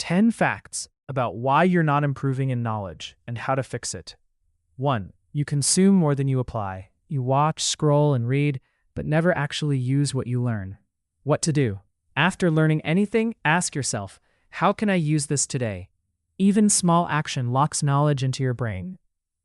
10 facts about why you're not improving in knowledge and how to fix it. 1. You consume more than you apply. You watch, scroll, and read, but never actually use what you learn. What to do? After learning anything, ask yourself, how can I use this today? Even small action locks knowledge into your brain.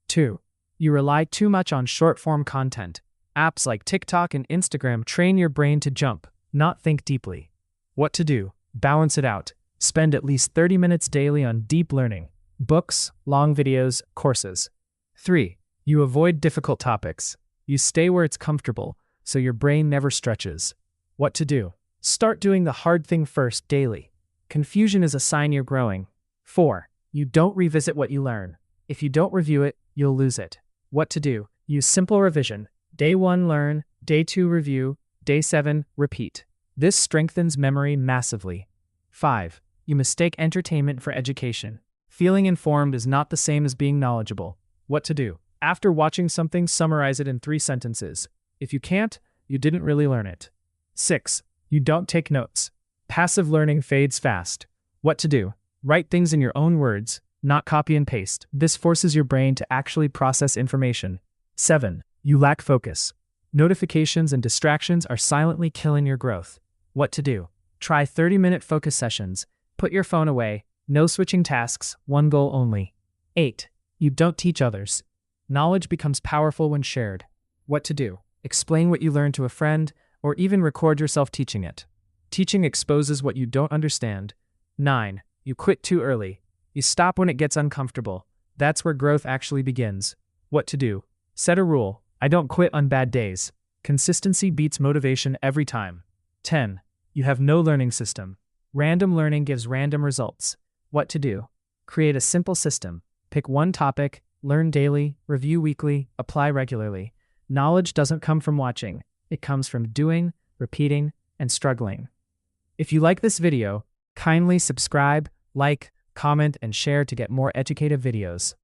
2. You rely too much on short-form content. Apps like TikTok and Instagram train your brain to jump, not think deeply. What to do? Balance it out. Spend at least 30 minutes daily on deep learning, books, long videos, courses. 3. You avoid difficult topics. You stay where it's comfortable, so your brain never stretches. What to do? Start doing the hard thing first daily. Confusion is a sign you're growing. 4. You don't revisit what you learn. If you don't review it, you'll lose it. What to do? Use simple revision. Day 1, learn. Day 2, review. Day 7, repeat. This strengthens memory massively. 5. You mistake entertainment for education. Feeling informed is not the same as being knowledgeable. What to do? After watching something, summarize it in 3 sentences. If you can't, you didn't really learn it. 6. You don't take notes. Passive learning fades fast. What to do? Write things in your own words, not copy and paste. This forces your brain to actually process information. 7. You lack focus. Notifications and distractions are silently killing your growth. What to do? Try 30-minute focus sessions. Put your phone away. No switching tasks, one goal only. 8. You don't teach others. Knowledge becomes powerful when shared. What to do? Explain what you learned to a friend, or even record yourself teaching it. Teaching exposes what you don't understand. 9. You quit too early. You stop when it gets uncomfortable. That's where growth actually begins. What to do? Set a rule. I don't quit on bad days. Consistency beats motivation every time. 10. You have no learning system. Random learning gives random results. What to do? Create a simple system. Pick one topic, learn daily, review weekly, apply regularly. Knowledge doesn't come from watching. It comes from doing, repeating, and struggling. If you like this video, kindly subscribe, like, comment, and share to get more educative videos.